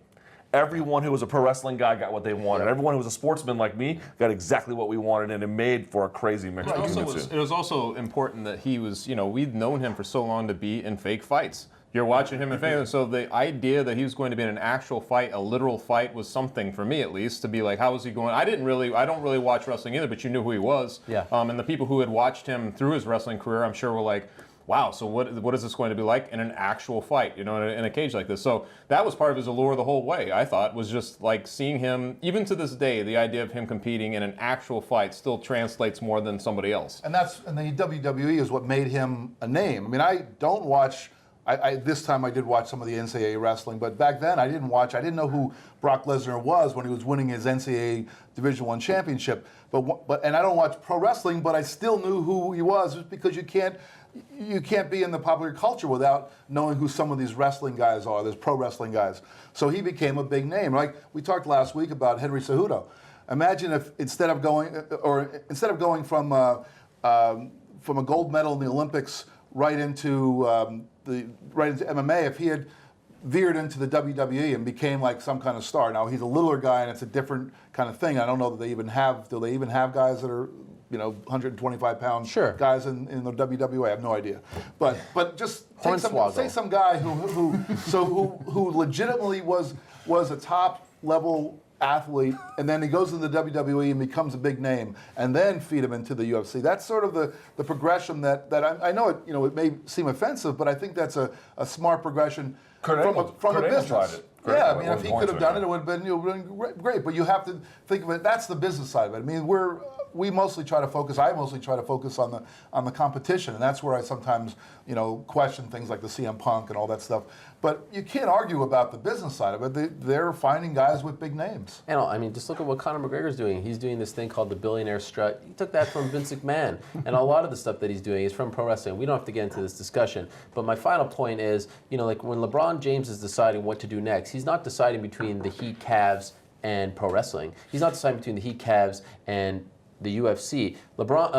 B: Everyone who was a pro wrestling guy got what they wanted. Everyone who was a sportsman like me got exactly what we wanted, and it made for a crazy mix.
D: It was also important that he was, we'd known him for so long to be in fake fights. You're watching him in fake, so the idea that he was going to be in an actual fight, a literal fight, was something for me at least, to be like, how is he going? I don't really watch wrestling either, but you knew who he was.
A: Yeah.
D: And the people who had watched him through his wrestling career, I'm sure were like, wow, so what is this going to be like in an actual fight, in a cage like this? So that was part of his allure the whole way, I thought, was just like seeing him, even to this day, the idea of him competing in an actual fight still translates more than somebody else.
C: And the WWE is what made him a name. I mean, I don't watch. This time I did watch some of the NCAA wrestling, but back then I didn't know who Brock Lesnar was when he was winning his NCAA Division I championship. And I don't watch pro wrestling, but I still knew who he was, just because you can't be in the popular culture without knowing who some of these wrestling guys are, these pro wrestling guys. So he became a big name. Like we talked last week about Henry Cejudo. Imagine if instead of going from a gold medal in the Olympics right into MMA, if he had veered into the WWE and became like some kind of star. Now he's a littler guy and it's a different kind of thing. I don't know that do they even have guys that are 125 pound guys in the WWE? I have no idea. But just say some guy who legitimately was a top level athlete, and then he goes into the WWE and becomes a big name, and then feed him into the UFC. That's sort of the progression that I know it may seem offensive, but I think that's a smart progression from a business. Tried it. I mean, if he could have done it, it would have been great. But you have to think of it. That's the business side of it. I mean, we mostly try to focus. I mostly try to focus on the competition, and that's where I sometimes question things like the CM Punk and all that stuff. But you can't argue about the business side of it. They're finding guys with big names.
A: And I mean, just look at what Conor McGregor's doing. He's doing this thing called the billionaire strut. He took that from Vince McMahon, and a lot of the stuff that he's doing is from pro wrestling. We don't have to get into this discussion, but my final point is, like when LeBron James is deciding what to do next, he's not deciding between the Heat, Cavs, and pro wrestling. He's not deciding between the Heat, Cavs, and the UFC. Brock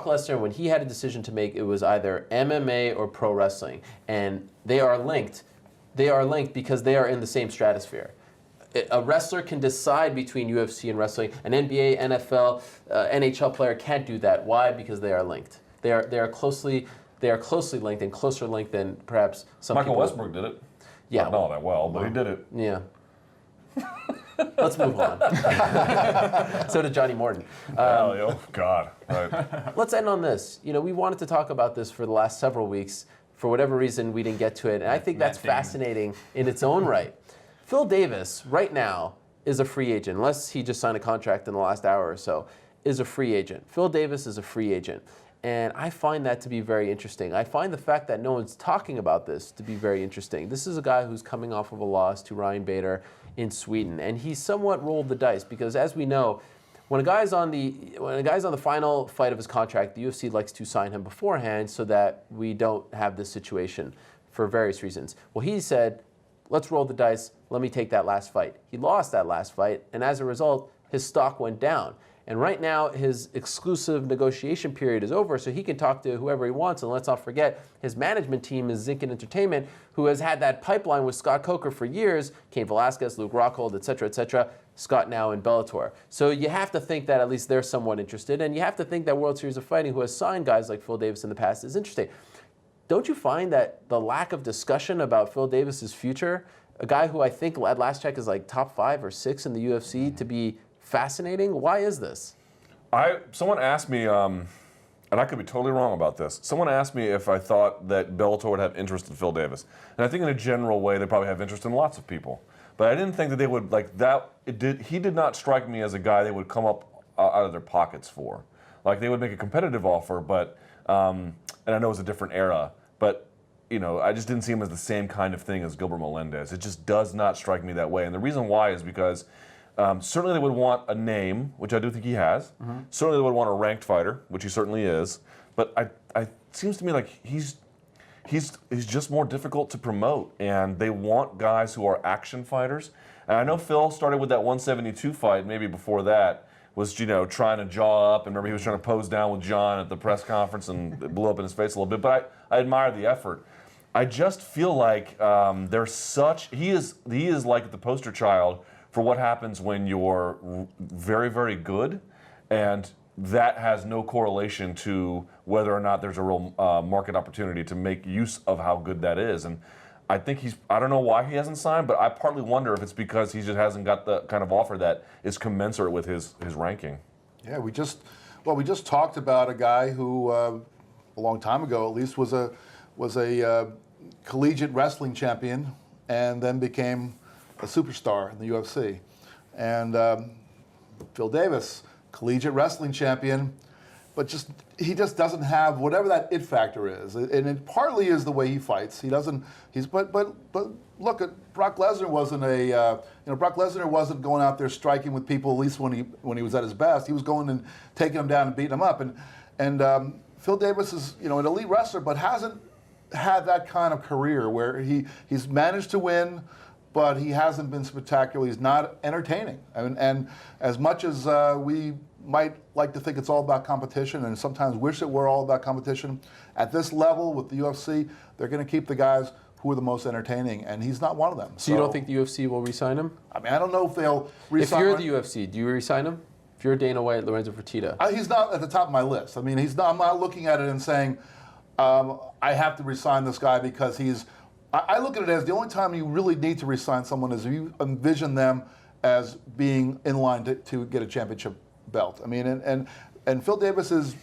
A: Lesnar, when he had a decision to make, it was either MMA or pro wrestling, and they are linked. They are linked because they are in the same stratosphere. A wrestler can decide between UFC and wrestling. An NBA, NFL, NHL player can't do that. Why? Because they are linked. They are closely linked, and closer linked than perhaps some
B: Michael
A: people.
B: Westbrook did it.
A: Yeah.
B: Not all that well, but he did it.
A: Yeah. Let's move on. So did Johnny Morton.
B: Oh, God. Right.
A: Let's end on this. We wanted to talk about this for the last several weeks. For whatever reason, we didn't get to it. And I think that's fascinating in its own right. Phil Davis, right now, is a free agent, unless he just signed a contract in the last hour or so, is a free agent. Phil Davis is a free agent. And I find that to be very interesting. I find the fact that no one's talking about this to be very interesting. This is a guy who's coming off of a loss to Ryan Bader in Sweden, and he somewhat rolled the dice because, as we know, when a guy's on the final fight of his contract, the UFC likes to sign him beforehand so that we don't have this situation for various reasons. Well, he said, let's roll the dice. Let me take that last fight. He lost that last fight, and as a result, his stock went down. And right now, his exclusive negotiation period is over, so he can talk to whoever he wants. And let's not forget, his management team is Zinkin Entertainment, who has had that pipeline with Scott Coker for years, Cain Velasquez, Luke Rockhold, et cetera, et cetera. Scott now in Bellator. So you have to think that at least they're somewhat interested, and you have to think that World Series of Fighting, who has signed guys like Phil Davis in the past, is interesting. Don't you find that the lack of discussion about Phil Davis's future, a guy who I think at last check is like top 5 or 6 in the UFC, to be fascinating? Why is this?
B: Someone asked me, and I could be totally wrong about this. Someone asked me if I thought that Bellator would have interest in Phil Davis. And I think in a general way, they probably have interest in lots of people. But I didn't think that they would, he did not strike me as a guy they would come up out of their pockets for. Like, they would make a competitive offer, but, and I know it's a different era, but, I just didn't see him as the same kind of thing as Gilbert Melendez. It just does not strike me that way. And the reason why is because certainly they would want a name, which I do think he has. Mm-hmm. Certainly they would want a ranked fighter, which he certainly is. But it seems to me like he's just more difficult to promote, and they want guys who are action fighters. And I know Phil started with that 172 fight, maybe before that, was trying to jaw up, and remember he was trying to pose down with John at the press conference, and it blew up in his face a little bit. But I admire the effort. I just feel like he is like the poster child for what happens when you're very, very good, and that has no correlation to whether or not there's a real market opportunity to make use of how good that is. And I think I don't know why he hasn't signed, but I partly wonder if it's because he just hasn't got the kind of offer that is commensurate with his ranking.
C: Yeah, we just talked about a guy who, a long time ago at least, was a collegiate wrestling champion and then became a superstar in the UFC. And Phil Davis, collegiate wrestling champion, but he just doesn't have whatever that it factor is. And it partly is the way he fights. But look at Brock Lesnar Brock Lesnar wasn't going out there striking with people, at least when he was at his best. He was going and taking them down and beating them up. And Phil Davis is an elite wrestler, but hasn't had that kind of career where he's managed to win, but he hasn't been spectacular. He's not entertaining. And as much as we might like to think it's all about competition, and sometimes wish it were all about competition, at this level with the UFC, they're going to keep the guys who are the most entertaining, and he's not one of them.
A: So you don't think the UFC will re-sign him?
C: I mean, I don't know if they'll re-sign him.
A: If you're the UFC, do you re-sign him? If you're Dana White, Lorenzo Fertitta?
C: He's not at the top of my list. I mean, I'm not looking at it and saying, I have to re-sign this guy because he's... I look at it as the only time you really need to re-sign someone is if you envision them as being in line to get a championship belt. I mean, and Phil Davis is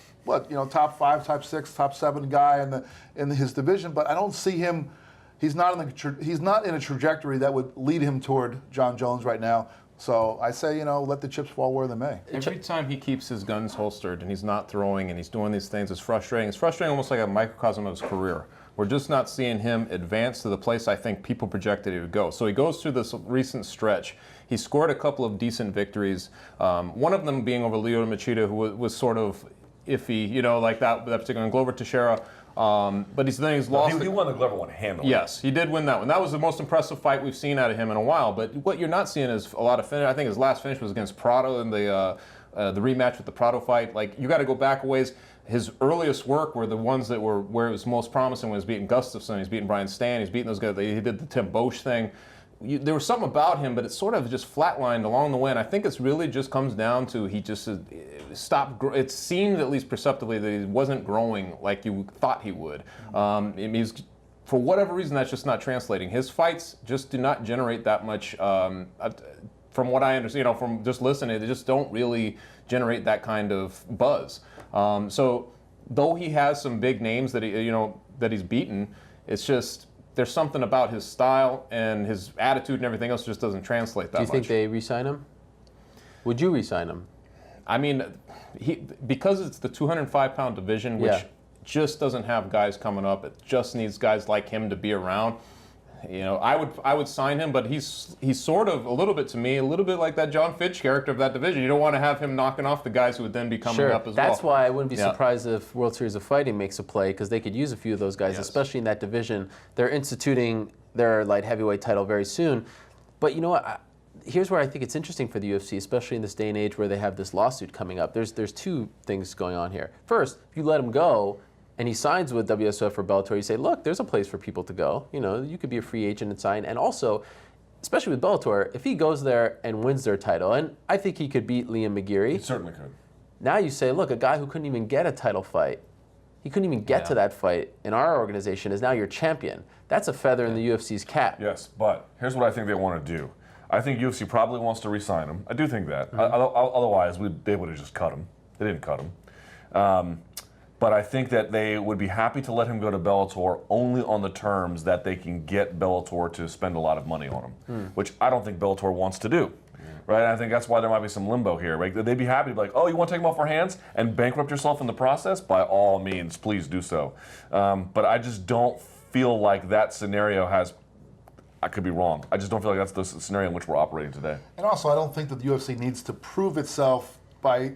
C: top 5, top 6, top 7 guy in his division, but I don't see him. He's not in a trajectory that would lead him toward John Jones right now, So I say, let the chips fall where they may.
D: Every time he keeps his guns holstered and he's not throwing and he's doing these things, it's frustrating. It's frustrating almost like a microcosm of his career. We're just not seeing him advance to the place I think people projected he would go. So he goes through this recent stretch. He scored a couple of decent victories, one of them being over Lyoto Machida, who was sort of iffy, like that particular, and Glover Teixeira. But he's lost.
B: He won the Glover one handily.
D: Yes, he did win that one. That was the most impressive fight we've seen out of him in a while. But what you're not seeing is a lot of finish. I think his last finish was against Prado in the rematch with the Prado fight. Like, you got to go back a ways. His earliest work were the ones that were where it was most promising. When he was beating Gustafsson, he's beating Brian Stan, he's beating those guys. He did the Tim Bosch thing. There was something about him, but it sort of just flatlined along the way. And I think it's really just comes down to he just stopped. It seemed, at least perceptibly, that he wasn't growing like you thought he would. For whatever reason, that's just not translating. His fights just do not generate that much. From what I understand, from just listening, they just don't really generate that kind of buzz. So though he has some big names that that he's beaten, it's just there's something about his style and his attitude and everything else just doesn't translate that much.
A: Do you think they re-sign him? Would you re-sign him? I mean,
D: because it's the 205-pound division, which just doesn't have guys coming up. It just needs guys like him to be around. I would sign him, but he's sort of a little bit like that John Fitch character of that division. You don't want to have him knocking off the guys who would then be coming up as well.
A: That's why I wouldn't be surprised if World Series of Fighting makes a play, because they could use a few of those guys, especially in that division. They're instituting their light heavyweight title very soon. But you know what? Here's where I think it's interesting for the UFC, especially in this day and age where they have this lawsuit coming up. There's two things going on here. First, if you let him go, and he signs with WSOF or Bellator, you say, look, there's a place for people to go. You could be a free agent and sign. And also, especially with Bellator, if he goes there and wins their title, and I think he could beat Liam McGeary.
B: He certainly could.
A: Now you say, look, a guy who couldn't even get a title fight, he couldn't even get to that fight in our organization, is now your champion. That's a feather in the UFC's cap.
B: Yes, but here's what I think they want to do. I think UFC probably wants to re-sign him. I do think that. Otherwise, they would have just cut him. They didn't cut him. But I think that they would be happy to let him go to Bellator only on the terms that they can get Bellator to spend a lot of money on him, which I don't think Bellator wants to do. Right? And I think that's why there might be some limbo here. Right? They'd be happy to be like, oh, you want to take him off our hands and bankrupt yourself in the process? By all means, please do so. But I just don't feel like that scenario has. I could be wrong. I just don't feel like that's the scenario in which we're operating today.
C: And also, I don't think that the UFC needs to prove itself by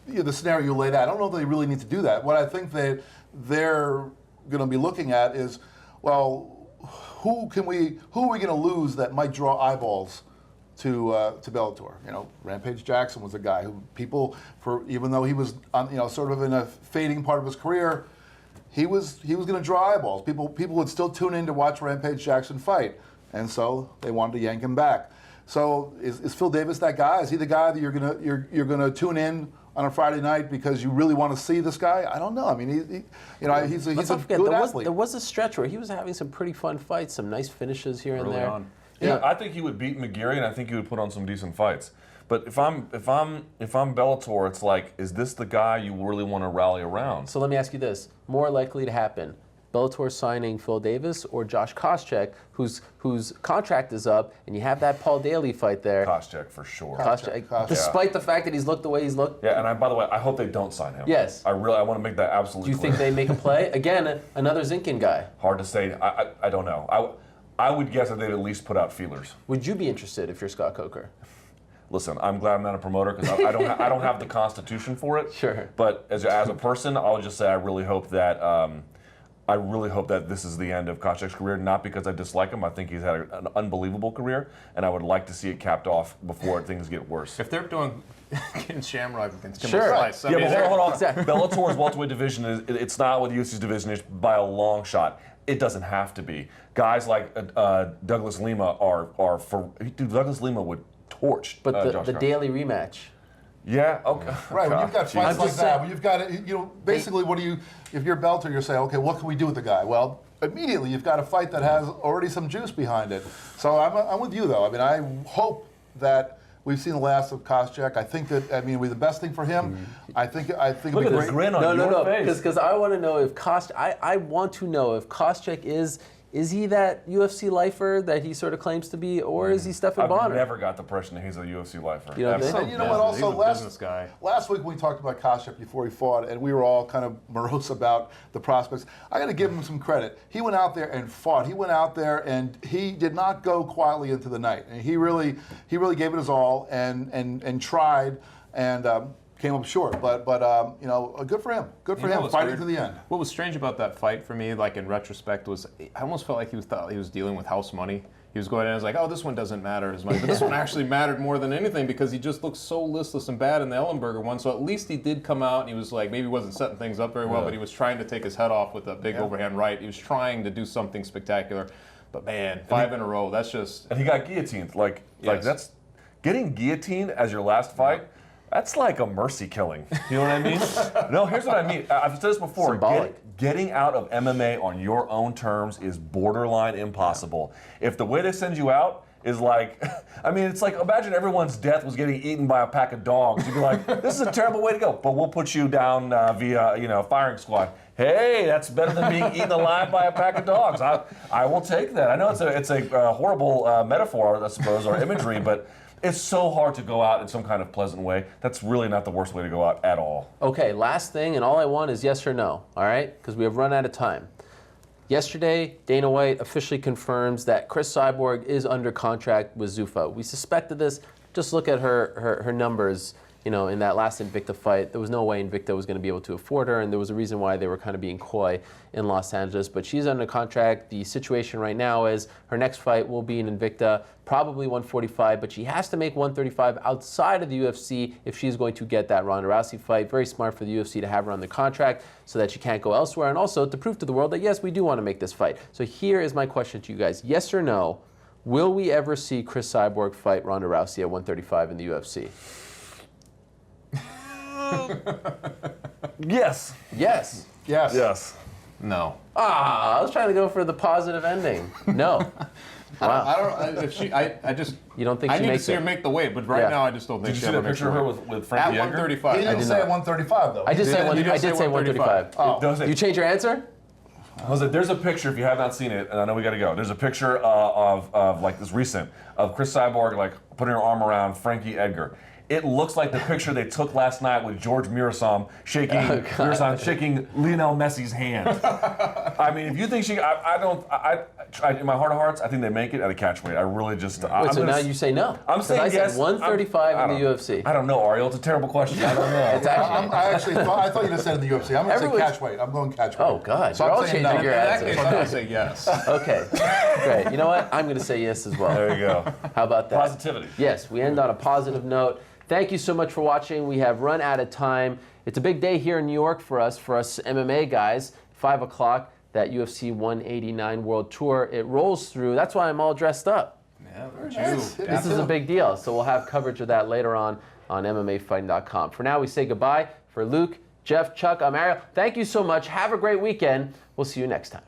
C: the scenario you laid out. I don't know if they really need to do that. What I think that they're going to be looking at is, well, who are we going to lose that might draw eyeballs to Bellator? Rampage Jackson was a guy who people, even though he was sort of in a fading part of his career, he was going to draw eyeballs. People would still tune in to watch Rampage Jackson fight, and so they wanted to yank him back. So is Phil Davis that guy? Is he the guy that you're gonna tune in on a Friday night because you really want to see this guy? I don't know. I mean, he's a good athlete.
A: There was a stretch where he was having some pretty fun fights, some nice finishes here and there.
B: Yeah, I think he would beat McGeary, and I think he would put on some decent fights. But if I'm Bellator, it's like, is this the guy you really want to rally around?
A: So let me ask you this: more likely to happen, Bellator signing Phil Davis or Josh Koscheck, whose contract is up, and you have that Paul Daly fight there?
B: Koscheck for sure.
A: Koscheck. Despite the fact that he's looked the way he's looked.
B: Yeah, and by the way, I hope they don't sign him.
A: Yes.
B: I want to make that absolutely clear.
A: Do you think they make a play? Again, another Zinkin guy.
B: Hard to say. I don't know. I would guess that they'd at least put out feelers.
A: Would you be interested if you're Scott Coker?
B: Listen, I'm glad I'm not a promoter because I don't have the constitution for it.
A: Sure.
B: But as a person, I'll just say I really hope that this is the end of Koscheck's career. Not because I dislike him. I think he's had an unbelievable career, and I would like to see it capped off before things get worse.
D: If they're doing Shamrock against Kimbo
A: Sure.
D: Slice,
B: Yeah, but hold on. Exactly. Bellator's welterweight division it's not what the UFC's division is by a long shot. It doesn't have to be. Guys like Douglas Lima are for. Dude, Douglas Lima would torch.
A: But the Daly rematch.
B: Yeah. Okay.
C: Right. When you've got fights like that, when you've got basically, if you're Bellator, you're saying, okay, what can we do with the guy? Well, immediately you've got a fight that has already some juice behind it. So I'm with you though. I mean, I hope that we've seen the last of Koscheck. I think that it'd be the best thing for him. I think it'd be great.
B: Look at this grin on your face.
A: Because I want to know if I want to know if Koscheck is Is he that UFC lifer that he sort of claims to be, or is he Stephan Bonner?
B: I've never got the impression that he's a UFC lifer.
A: You know what I mean?
C: And you know what? Also,
D: He's a business guy.
C: last week we talked about Koscheck before he fought, and we were all kind of morose about the prospects. I got to give him some credit. He went out there and fought. He went out there and he did not go quietly into the night. And he really gave it his all and tried and came up short. But you know, good for him. Good for him fighting to the end.
D: What was strange about that fight for me, like in retrospect, was I almost felt like thought he was dealing with house money. He was going in and was like, oh, this one doesn't matter as much. But this one actually mattered more than anything because he just looked so listless and bad in the Ellenberger one. So at least he did come out and he was like, maybe he wasn't setting things up very well, but he was trying to take his head off with a big overhand right. He was trying to do something spectacular. But man, 5 in a row, that's just...
B: And he got guillotined. Like that's... Getting guillotined as your last fight, that's like a mercy killing. You know what I mean? No, here's what I mean. I've said this before. Getting out of MMA on your own terms is borderline impossible. If the way they send you out is like, I mean, it's like, imagine everyone's death was getting eaten by a pack of dogs. You'd be like, this is a terrible way to go, but we'll put you down via, you know, firing squad. Hey, that's better than being eaten alive by a pack of dogs. I will take that. I know it's a horrible metaphor, I suppose, or imagery, but it's so hard to go out in some kind of pleasant way. That's really not the worst way to go out at all.
A: Okay, last thing, and all I want is yes or no, all right? Because we have run out of time. Yesterday, Dana White officially confirms that Chris Cyborg is under contract with Zuffa. We suspected this. Just look at her numbers. You know, in that last Invicta fight, there was no way Invicta was going to be able to afford her, and there was a reason why they were kind of being coy in Los Angeles. But she's under contract. The situation right now is her next fight will be in Invicta, probably 145, but she has to make 135 outside of the UFC if she's going to get that Ronda Rousey fight. Very smart for the UFC to have her on the contract so that she can't go elsewhere, and also to prove to the world that, yes, we do want to make this fight. So here is my question to you guys. Yes or no, will we ever see Chris Cyborg fight Ronda Rousey at 135 in the UFC?
B: Yes.
A: Yes.
C: Yes.
B: Yes.
D: No.
A: I was trying to go for the positive ending. No. Wow.
D: I don't. If she, I just.
A: You don't think
D: I
A: she
D: need to
A: makes
D: see
A: it?
D: her make the weight, but right now I just don't think
B: Did you
D: she
B: see
D: ever
B: that
D: makes
B: picture of
D: the
B: her
D: weight.
B: with
D: At
B: Frankie Edgar?
D: 135.
C: He didn't say at 135 though.
A: I did say
D: He did say
A: 135.
C: Oh.
A: You change your answer?
B: Jose, there's a picture, if you have not seen it, and I know we got to go. There's a picture of like this recent of Chris Cyborg like putting her arm around Frankie Edgar. It looks like the picture they took last night with George Mirasan shaking Lionel Messi's hand. I mean, if you think in my heart of hearts, I think they make it at a catch weight. I really just.
A: Wait, so now you say no?
B: I'm saying
A: I
B: yes.
A: said 135 in the UFC.
B: I don't know, Ariel. It's a terrible question. I don't know.
A: It's actually.
C: I thought you just said in the UFC. I'm going to say catch weight. I'm going catch weight.
A: Oh God!
C: So
A: You're
C: I'm
A: all
C: saying
A: changing
C: no.
A: your
D: In that
A: answers.
D: case, I'm going to say yes.
A: Okay, great. You know what? I'm going to say yes as well.
B: There you go.
A: How about that?
B: Positivity.
A: Yes, we end on a positive note. Thank you so much for watching. We have run out of time. It's a big day here in New York for us MMA guys. 5 o'clock, that UFC 189 World Tour. It rolls through. That's why I'm all dressed up.
D: Yeah,
C: nice.
A: This is a big deal. So we'll have coverage of that later on MMAfighting.com. For now, we say goodbye. For Luke, Jeff, Chuck, I'm Ariel. Thank you so much. Have a great weekend. We'll see you next time.